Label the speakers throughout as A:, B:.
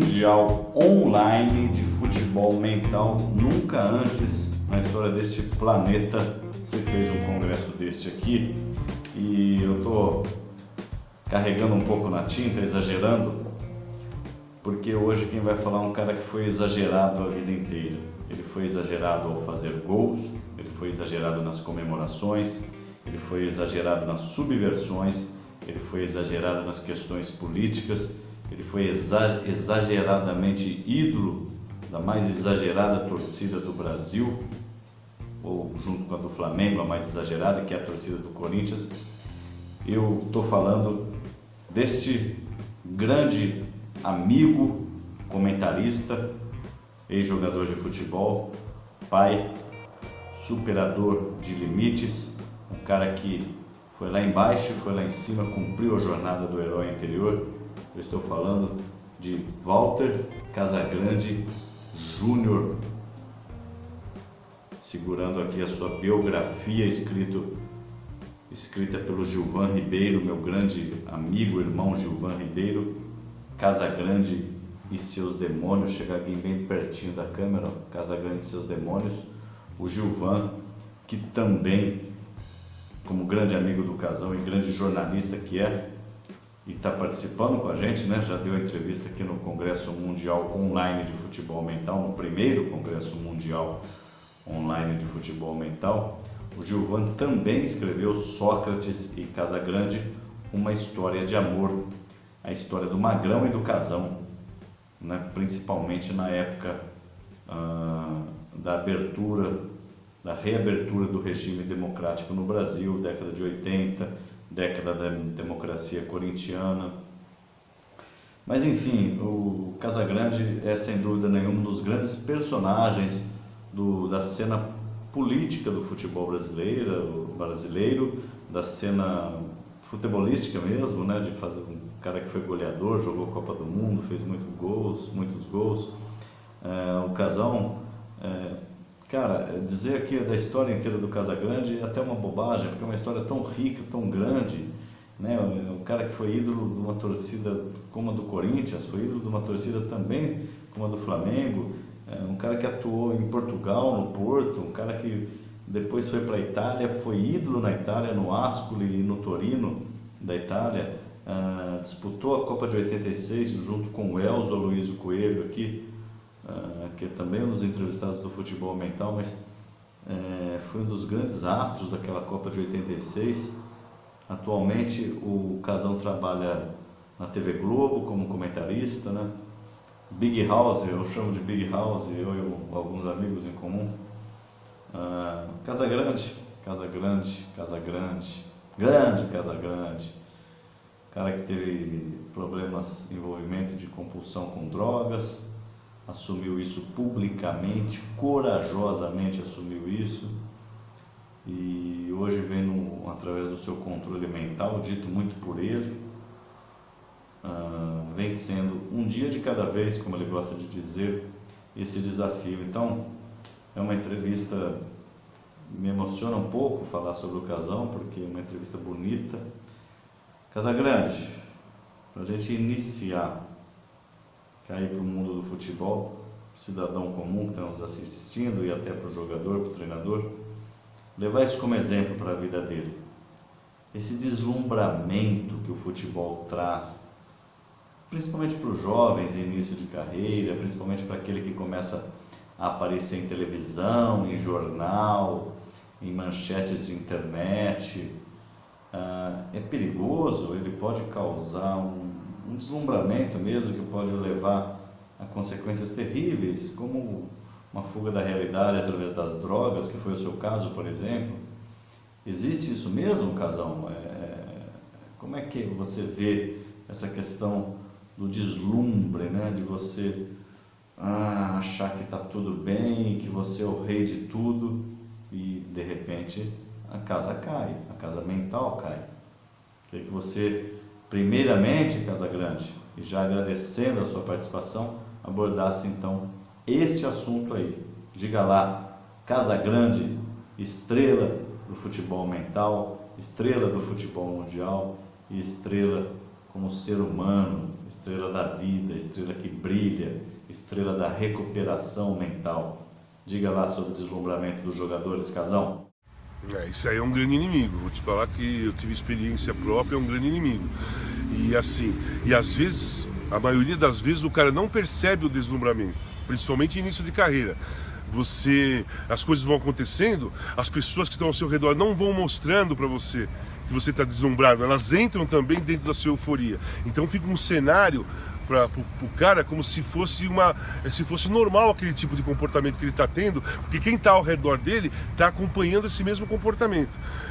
A: Mundial Online de Futebol Mental. Nunca antes na história deste planeta se fez um congresso deste aqui, e eu estou carregando um pouco na tinta, exagerando, porque hoje quem vai falar é um cara que foi exagerado a vida inteira. Ele foi exagerado ao fazer gols, ele foi exagerado nas comemorações, ele foi exagerado nas subversões, ele foi exagerado nas questões políticas, ele foi exageradamente ídolo da mais exagerada torcida do Brasil, ou junto com a do Flamengo, a mais exagerada, que é a torcida do Corinthians. Eu estou falando deste grande amigo, comentarista, ex-jogador de futebol, pai, superador de limites, um cara que foi lá embaixo, foi lá em cima, cumpriu a jornada do herói interior. Eu estou falando de Walter Casagrande Júnior, segurando aqui a sua biografia, escrita pelo Gilvan Ribeiro, meu grande amigo, irmão Gilvan Ribeiro. Casagrande e seus demônios, chegar aqui bem pertinho da câmera, Casagrande e seus demônios. O Gilvan, que também, como grande amigo do Casão e grande jornalista que é, e está participando com a gente, né? Já deu entrevista aqui no Congresso Mundial Online de Futebol Mental, no primeiro Congresso Mundial Online de Futebol Mental. O Gilvan também escreveu Sócrates e Casagrande, uma história de amor, a história do Magrão e do Casão, né? Principalmente na época da reabertura do regime democrático no Brasil, década de 80, década da democracia corintiana. Mas enfim, o Casagrande é sem dúvida nenhuma um dos grandes personagens da cena política do futebol brasileiro, da cena futebolística mesmo, né? De fazer um cara que foi goleador, jogou Copa do Mundo, fez muitos gols. O Casão, cara, dizer aqui da história inteira do Casagrande é até uma bobagem, porque é uma história tão rica, tão grande, né? Um cara que foi ídolo de uma torcida como a do Corinthians, foi ídolo de uma torcida também como a do Flamengo, um cara que atuou em Portugal, no Porto, um cara que depois foi para a Itália, foi ídolo na Itália, no Ascoli e no Torino da Itália, disputou a Copa de 86 junto com o Elzo Aloysio Coelho aqui, que é também um dos entrevistados do Futebol Mental, mas foi um dos grandes astros daquela Copa de 86. Atualmente o Casão trabalha na TV Globo como comentarista, né? Big House, eu chamo de Big House, eu e alguns amigos em comum. Casagrande, grande Casagrande, cara que teve problemas, envolvimento de compulsão com drogas, assumiu isso publicamente, corajosamente assumiu isso, e hoje vem através do seu controle mental, dito muito por ele, vencendo um dia de cada vez, como ele gosta de dizer, esse desafio. Então, é uma entrevista, me emociona um pouco falar sobre o Casão, porque é uma entrevista bonita. Casagrande, para a gente iniciar, cair para o mundo do futebol, cidadão comum que está nos assistindo, e até para o jogador, para o treinador, levar isso como exemplo para a vida dele. Esse deslumbramento que o futebol traz, principalmente para os jovens em início de carreira, principalmente para aquele que começa a aparecer em televisão, em jornal, em manchetes de internet, é perigoso, ele pode causar um deslumbramento mesmo, que pode levar a consequências terríveis, como uma fuga da realidade através das drogas, que foi o seu caso, por exemplo. Existe isso mesmo, Casão? Como é que você vê essa questão do deslumbre, né? De você achar que está tudo bem, que você é o rei de tudo, e de repente a casa cai, a casa mental cai. Queria que você, primeiramente, Casagrande, e já agradecendo a sua participação, abordasse então este assunto aí. Diga lá, Casagrande, estrela do futebol mental, estrela do futebol mundial e estrela como ser humano, estrela da vida, estrela que brilha, estrela da recuperação mental. Diga lá sobre o deslumbramento dos jogadores, Casão.
B: Isso aí é um grande inimigo. Vou te falar que eu tive experiência própria, é um grande inimigo. E assim, às vezes, a maioria das vezes o cara não percebe o deslumbramento, principalmente início de carreira. As coisas vão acontecendo, as pessoas que estão ao seu redor não vão mostrando para você que você está deslumbrado, elas entram também dentro da sua euforia. Então fica um cenário para o cara como se fosse normal aquele tipo de comportamento que ele está tendo, porque quem está ao redor dele está acompanhando esse mesmo comportamento.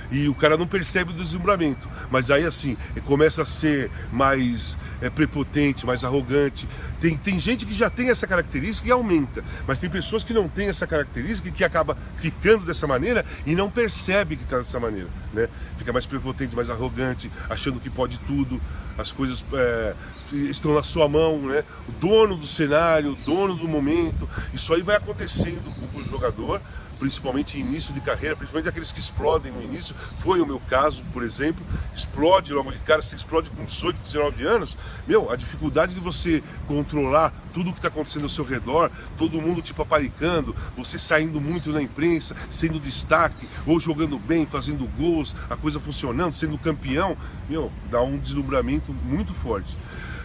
B: E o cara não percebe o deslumbramento. Mas aí assim, começa a ser mais prepotente, mais arrogante. Tem gente que já tem essa característica e aumenta, mas tem pessoas que não têm essa característica e que acaba ficando dessa maneira e não percebe que está dessa maneira, né? Fica mais prepotente, mais arrogante, achando que pode tudo, as coisas estão na sua mão, né? O dono do cenário, o dono do momento. Isso aí vai acontecendo com o jogador, principalmente em início de carreira, principalmente aqueles que explodem no início. Foi o meu caso, por exemplo, explode logo de cara, você explode com 18, 19 anos, a dificuldade de você controlar tudo o que está acontecendo ao seu redor, todo mundo te paparicando, você saindo muito na imprensa, sendo destaque, ou jogando bem, fazendo gols, a coisa funcionando, sendo campeão, dá um deslumbramento muito forte.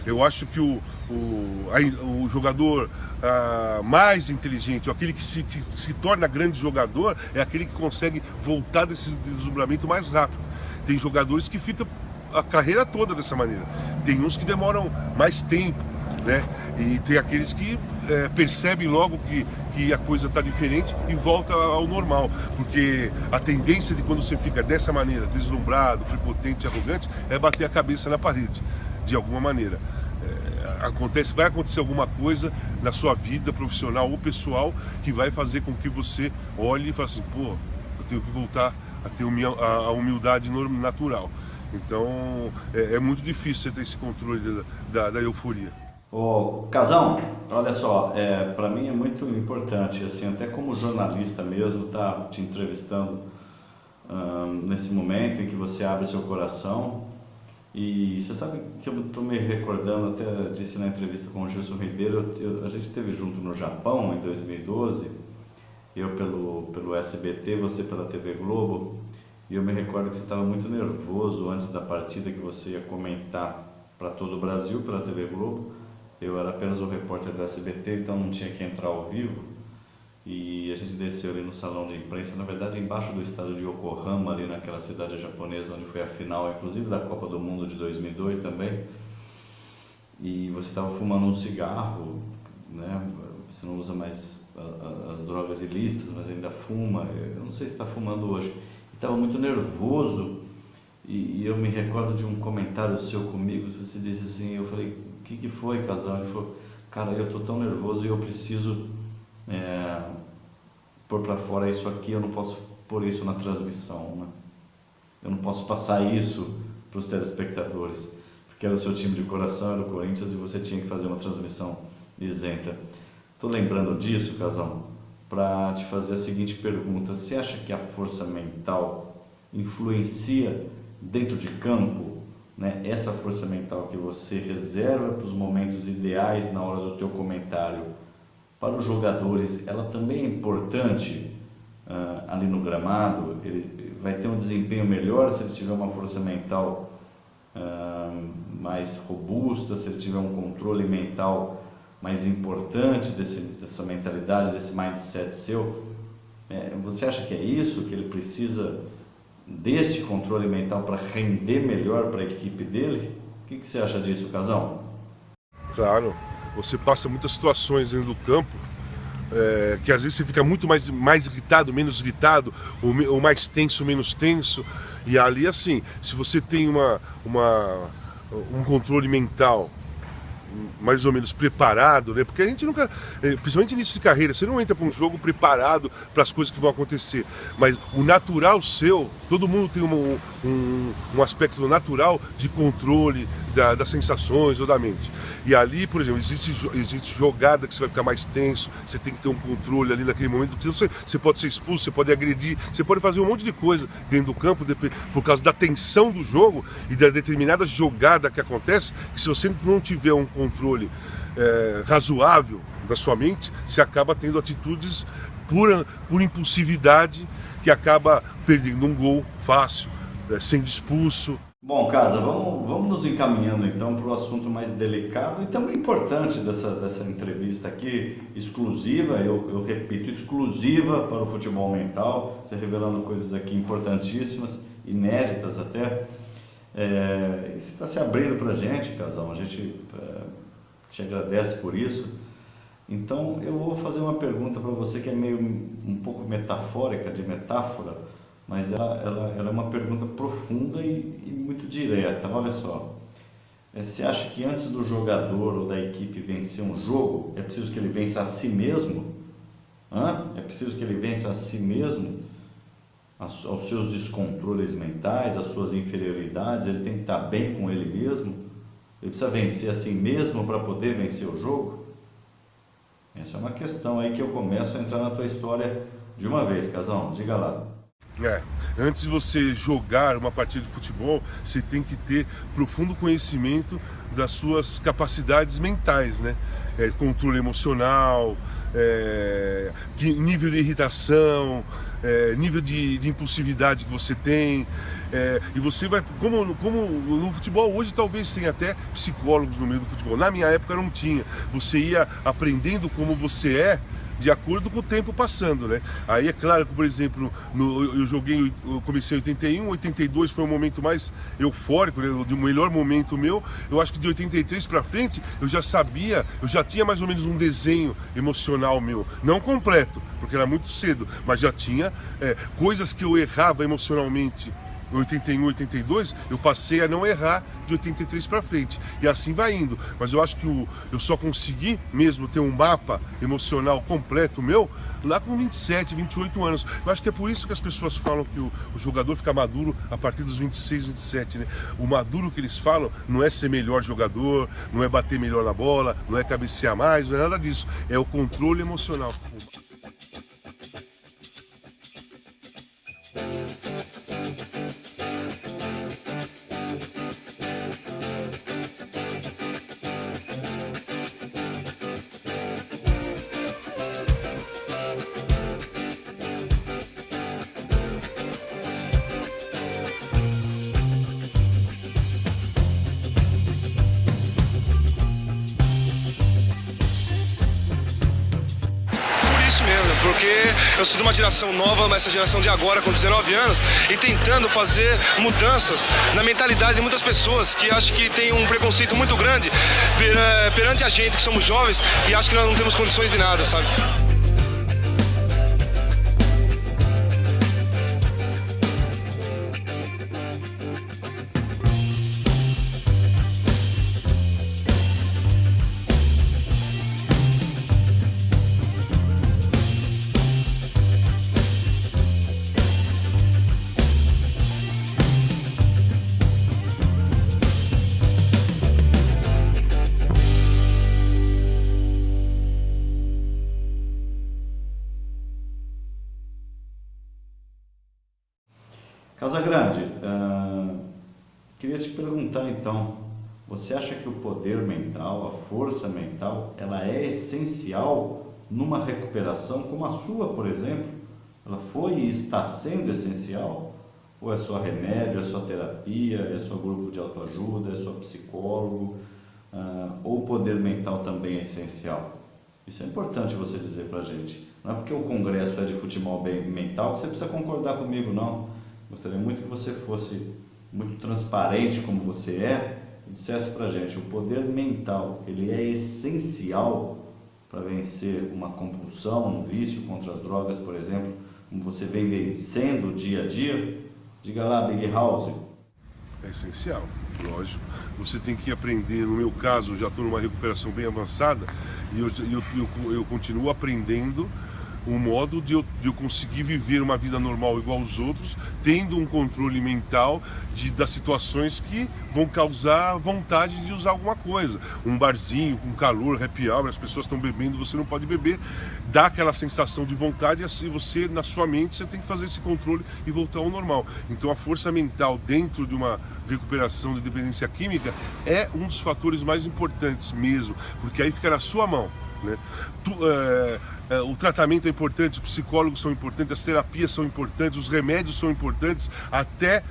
B: Eu acho que o jogador mais inteligente, ou aquele que se torna grande jogador, é aquele que consegue voltar desse deslumbramento mais rápido. Tem jogadores que ficam a carreira toda dessa maneira. Tem uns que demoram mais tempo, né? E tem aqueles que percebem logo que a coisa está diferente e volta ao normal. Porque a tendência de quando você fica dessa maneira, deslumbrado, prepotente, arrogante, é bater a cabeça na parede, de alguma maneira. Vai acontecer alguma coisa na sua vida profissional ou pessoal que vai fazer com que você olhe e fale assim, eu tenho que voltar a ter a humildade natural. Então é muito difícil você ter esse controle da euforia.
A: Ô, Casão, olha só, para mim é muito importante, assim, até como jornalista mesmo, tá te entrevistando nesse momento em que você abre seu coração. E você sabe que eu estou me recordando, até disse na entrevista com o Gilson Ribeiro, a gente esteve junto no Japão em 2012, eu pelo SBT, você pela TV Globo, e eu me recordo que você estava muito nervoso antes da partida que você ia comentar para todo o Brasil pela TV Globo. Eu era apenas um repórter do SBT, então não tinha que entrar ao vivo. E a gente desceu ali no salão de imprensa, na verdade embaixo do estado de Yokohama, ali naquela cidade japonesa onde foi a final, inclusive da Copa do Mundo de 2002 também. E você estava fumando um cigarro, né? Você não usa mais as drogas ilícitas, mas ainda fuma. Eu não sei se está fumando hoje. Estava muito nervoso e eu me recordo de um comentário seu comigo. Você disse assim, eu falei, o que foi, Casão? Ele falou, cara, eu estou tão nervoso e eu preciso pôr para fora isso aqui, eu não posso pôr isso na transmissão, né? Eu não posso passar isso para os telespectadores, porque era o seu time de coração, era o Corinthians, e você tinha que fazer uma transmissão isenta. Estou lembrando disso, Casão, para te fazer a seguinte pergunta: você acha que a força mental influencia dentro de campo, né? Essa força mental que você reserva para os momentos ideais na hora do teu comentário, para os jogadores, ela também é importante ali no gramado? Ele vai ter um desempenho melhor se ele tiver uma força mental mais robusta, se ele tiver um controle mental mais importante dessa mentalidade, desse mindset seu? Você acha que é isso, que ele precisa desse controle mental para render melhor para a equipe dele? O que você acha disso, Casão?
B: Claro. Você passa muitas situações dentro do campo que às vezes você fica muito mais irritado, menos irritado, ou mais tenso, menos tenso. E ali, assim, se você tem um controle mental mais ou menos preparado, né? Porque a gente nunca, principalmente início de carreira, você não entra para um jogo preparado para as coisas que vão acontecer, mas o natural seu, todo mundo tem um aspecto natural de controle, das sensações ou da mente. E ali, por exemplo, existe jogada que você vai ficar mais tenso, você tem que ter um controle ali naquele momento. Você pode ser expulso, você pode agredir, você pode fazer um monte de coisa dentro do campo por causa da tensão do jogo e da determinada jogada que acontece, que se você não tiver um controle razoável da sua mente, você acaba tendo atitudes por impulsividade, que acaba perdendo um gol fácil, sendo expulso.
A: Bom, Casa, vamos nos encaminhando então para o assunto mais delicado e também importante dessa entrevista aqui, exclusiva, eu repito, exclusiva para o futebol mental, você revelando coisas aqui importantíssimas, inéditas até. E você está se abrindo para a gente, Casão, a gente te agradece por isso. Então eu vou fazer uma pergunta para você que é meio um pouco metafórica, de metáfora, mas ela é uma pergunta profunda e muito direta. Olha só, você acha que antes do jogador ou da equipe vencer um jogo, é preciso que ele vença a si mesmo? É preciso que ele vença a si mesmo, aos seus descontroles mentais, às suas inferioridades, ele tem que estar bem com ele mesmo? Ele precisa vencer a si mesmo para poder vencer o jogo? Essa é uma questão aí que eu começo a entrar na tua história de uma vez, Casão, diga lá.
B: Antes de você jogar uma partida de futebol, você tem que ter profundo conhecimento das suas capacidades mentais, né? Controle emocional, nível de irritação, nível de impulsividade que você tem. E você vai, como no futebol hoje talvez tenha até psicólogos no meio do futebol. Na minha época não tinha. Você ia aprendendo como você é de acordo com o tempo passando, né? Aí é claro que, por exemplo, eu comecei em 81, 82 foi o momento mais eufórico, né? O melhor momento meu. Eu acho que de 83 para frente eu já tinha mais ou menos um desenho emocional meu, não completo, porque era muito cedo, mas já tinha coisas que eu errava emocionalmente. Em 81, 82, eu passei a não errar de 83 para frente. E assim vai indo. Mas eu acho que eu só consegui mesmo ter um mapa emocional completo meu lá com 27, 28 anos. Eu acho que é por isso que as pessoas falam que o jogador fica maduro a partir dos 26, 27, né? O maduro que eles falam não é ser melhor jogador, não é bater melhor na bola, não é cabecear mais, não é nada disso. É o controle emocional.
C: Porque eu sou de uma geração nova, mas essa geração de agora, com 19 anos, e tentando fazer mudanças na mentalidade de muitas pessoas que acho que tem um preconceito muito grande perante a gente, que somos jovens, e acho que nós não temos condições de nada, sabe?
A: Casagrande, queria te perguntar então, você acha que o poder mental, a força mental, ela é essencial numa recuperação como a sua, por exemplo? Ela foi e está sendo essencial? Ou é só remédio, é só terapia, é só grupo de autoajuda, é só psicólogo? Ou o poder mental também é essencial? Isso é importante você dizer pra gente. Não é porque o congresso é de futebol mental que você precisa concordar comigo, não. Gostaria muito que você fosse muito transparente como você é e dissesse pra gente, o poder mental, ele é essencial para vencer uma compulsão, um vício contra as drogas, por exemplo, como você vem vencendo dia a dia? Diga lá, Big House.
B: É essencial, lógico. Você tem que aprender, no meu caso, eu já estou numa recuperação bem avançada e eu continuo aprendendo um modo de eu conseguir viver uma vida normal igual aos outros, tendo um controle mental das situações que vão causar vontade de usar alguma coisa. Um barzinho com calor, happy hour, as pessoas estão bebendo, você não pode beber, dá aquela sensação de vontade, e assim você, na sua mente, você tem que fazer esse controle e voltar ao normal. Então a força mental dentro de uma recuperação de dependência química é um dos fatores mais importantes mesmo, porque aí fica na sua mão, né? O tratamento é importante, os psicólogos são importantes, as terapias são importantes, os remédios são importantes até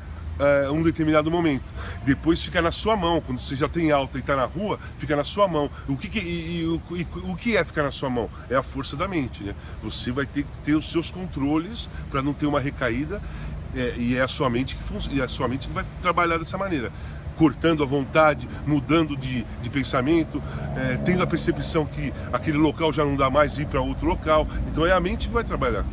B: um determinado momento. Depois fica na sua mão, quando você já tem alta e está na rua, fica na sua mão. O que é ficar na sua mão? É a força da mente, né? Você vai ter que ter os seus controles para não ter uma recaída, e é a sua mente que vai trabalhar dessa maneira. Cortando a vontade, mudando de pensamento, tendo a percepção que aquele local já não dá mais ir para outro local. Então é a mente que vai trabalhar.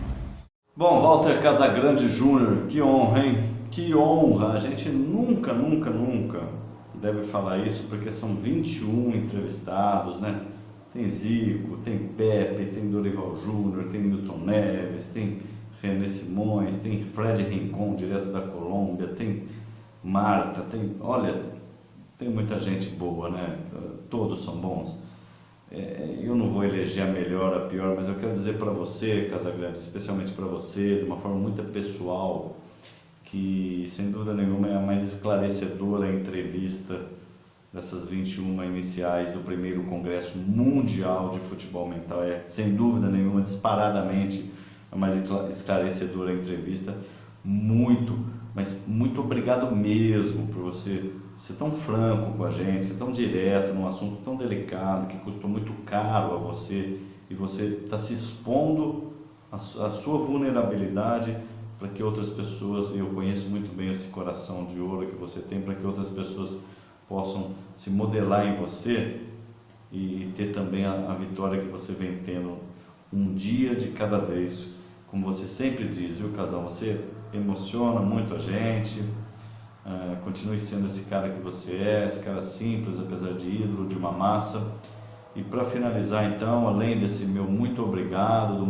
A: Bom, Walter Casagrande Júnior, que honra, hein? Que honra! A gente nunca deve falar isso, porque são 21 entrevistados, né? Tem Zico, tem Pepe, tem Dorival Júnior, tem Milton Neves, tem René Simões, tem Fred Rincon, direto da Colômbia, tem Marta, tem muita gente boa, né? Todos são bons. Eu não vou eleger a melhor, a pior, mas eu quero dizer para você, Casagrande, especialmente para você, de uma forma muito pessoal, que sem dúvida nenhuma é a mais esclarecedora entrevista dessas 21 iniciais do primeiro Congresso Mundial de Futebol Mental. É, sem dúvida nenhuma, disparadamente a mais esclarecedora entrevista. Mas muito obrigado mesmo por você ser tão franco com a gente, ser tão direto num assunto tão delicado, que custou muito caro a você, e você está se expondo a sua vulnerabilidade para que outras pessoas, e eu conheço muito bem esse coração de ouro que você tem, para que outras pessoas possam se modelar em você e ter também a vitória que você vem tendo um dia de cada vez, como você sempre diz, viu, Casão? Você emociona muito a gente, continue sendo esse cara que você é, esse cara simples, apesar de ídolo, de uma massa. E para finalizar então, além desse meu muito obrigado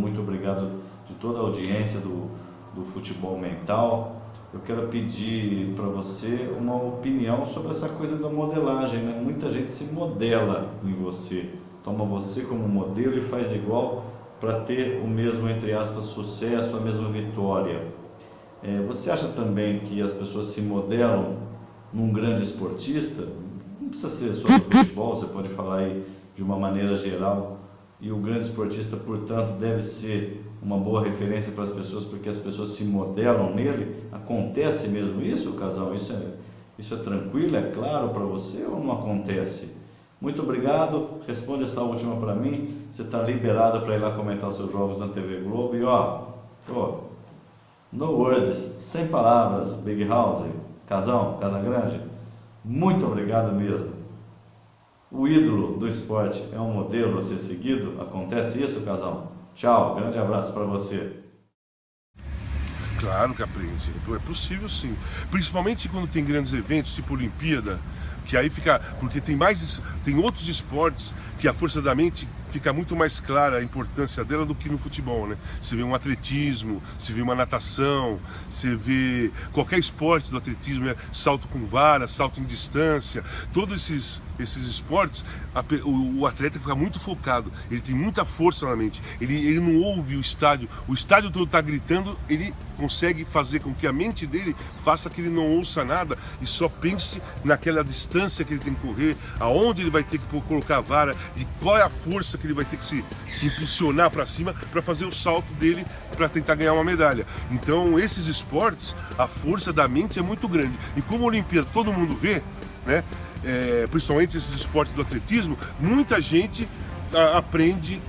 A: de toda a audiência do Futebol Mental, eu quero pedir para você uma opinião sobre essa coisa da modelagem, né? Muita gente se modela em você, toma você como modelo e faz igual para ter o mesmo, entre aspas, sucesso, a mesma vitória. Você acha também que as pessoas se modelam num grande esportista? Não precisa ser só no futebol, você pode falar aí de uma maneira geral, e o grande esportista, portanto, deve ser uma boa referência para as pessoas, porque as pessoas se modelam nele. Acontece mesmo isso, Casal? Isso é tranquilo, é claro para você, ou não acontece? Muito obrigado, responde essa última para mim. Você está liberado para ir lá comentar os seus jogos na TV Globo. E no words, sem palavras, Big House, Casagrande, muito obrigado mesmo. O ídolo do esporte é um modelo a ser seguido? Acontece isso, Casão? Tchau, grande abraço para você.
B: Claro que aprende, é possível sim. Principalmente quando tem grandes eventos, tipo Olimpíada, que aí fica, porque tem outros esportes que a força da mente fica muito mais clara a importância dela do que no futebol, né? Você vê um atletismo, você vê uma natação, você vê qualquer esporte do atletismo, salto com vara, salto em distância, todos esses esportes, o atleta fica muito focado, ele tem muita força na mente, ele não ouve o estádio todo está gritando, ele consegue fazer com que a mente dele faça que ele não ouça nada e só pense naquela distância que ele tem que correr, aonde ele vai ter que colocar a vara, de qual é a força que ele vai ter que se impulsionar para cima para fazer o salto dele para tentar ganhar uma medalha. Então esses esportes, a força da mente é muito grande, e como a Olimpíada todo mundo vê, né? Principalmente esses esportes do atletismo, muita gente aprende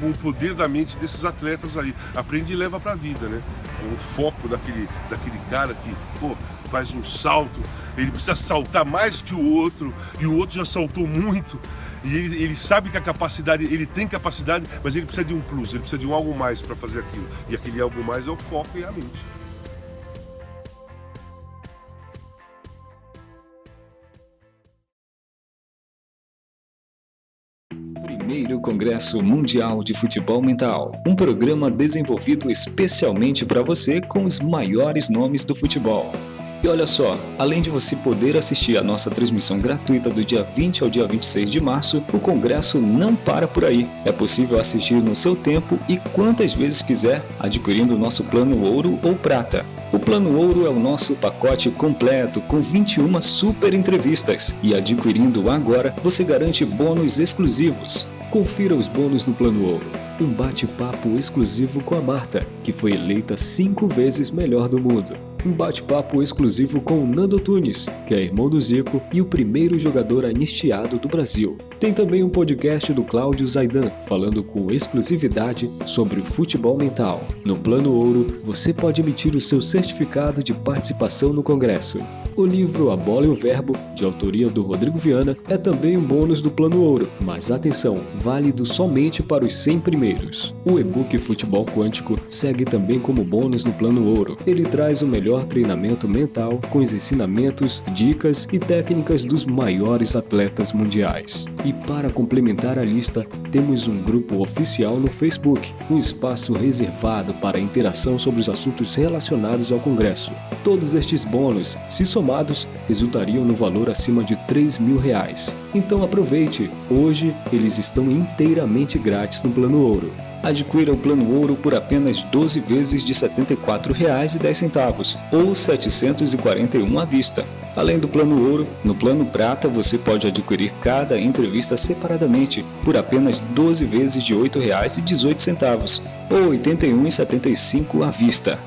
B: com o poder da mente desses atletas aí, aprende e leva para a vida, né? O foco daquele cara que faz um salto, ele precisa saltar mais que o outro, e o outro já saltou muito, e ele sabe que ele tem capacidade, mas ele precisa de um plus, ele precisa de algo mais para fazer aquilo, e aquele algo mais é o foco e a mente.
D: primeiro Congresso Mundial de Futebol Mental, um programa desenvolvido especialmente para você com os maiores nomes do futebol. E olha só, além de você poder assistir a nossa transmissão gratuita do dia 20 ao dia 26 de março, o Congresso não para por aí. É possível assistir no seu tempo e quantas vezes quiser, adquirindo o nosso plano Ouro ou Prata. O Plano Ouro é o nosso pacote completo com 21 super entrevistas e adquirindo agora você garante bônus exclusivos. Confira os bônus do Plano Ouro. Um bate-papo exclusivo com a Marta, que foi eleita 5 vezes melhor do mundo. Um bate-papo exclusivo com o Nando Tunes, que é irmão do Zico e o primeiro jogador anistiado do Brasil. Tem também um podcast do Cláudio Zaidan, falando com exclusividade sobre futebol mental. No Plano Ouro, você pode emitir o seu certificado de participação no Congresso. O livro A Bola e o Verbo, de autoria do Rodrigo Viana, é também um bônus do Plano Ouro, mas atenção, válido somente para os 100 primeiros. O e-book Futebol Quântico segue também como bônus no Plano Ouro. Ele traz o melhor treinamento mental com os ensinamentos, dicas e técnicas dos maiores atletas mundiais. E para complementar a lista, temos um grupo oficial no Facebook, um espaço reservado para interação sobre os assuntos relacionados ao Congresso. Todos estes bônus, se somados, resultariam no valor acima de R$3.000. Então aproveite! Hoje eles estão inteiramente grátis no Plano Ouro. Adquira o Plano Ouro por apenas 12 vezes de R$ 74,10 ou 741 à vista. Além do Plano Ouro, no Plano Prata você pode adquirir cada entrevista separadamente por apenas 12 vezes de R$ 8,18 ou R$ 81,75 à vista.